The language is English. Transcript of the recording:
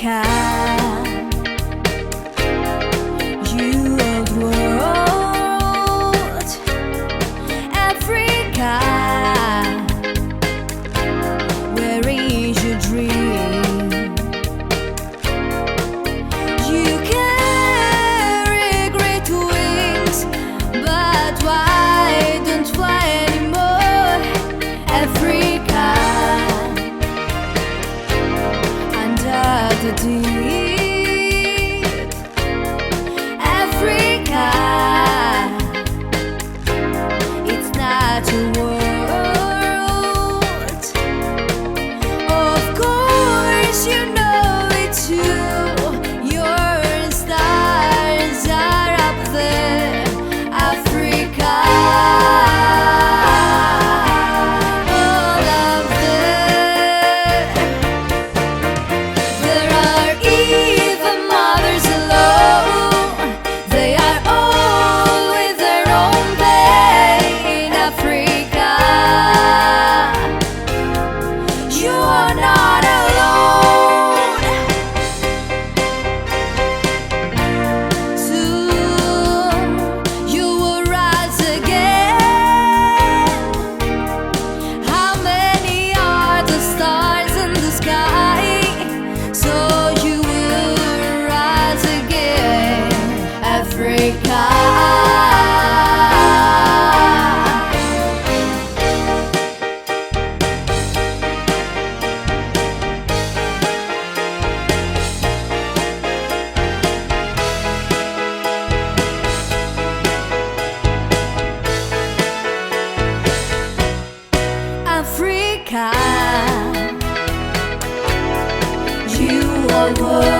Africa, you old world, Africa, where is your dream? You carry great wings, but why don't fly anymore? Africa, under the deep, Africa, it's not a world. Of course you know it too. Your stars are up there, Africa. All up there. There are even mothers alone. They are all with their own pain, Africa. You are not alone. Soon you will rise again. How many are the stars in the sky? So you will rise again, Africa. Africa, you are world.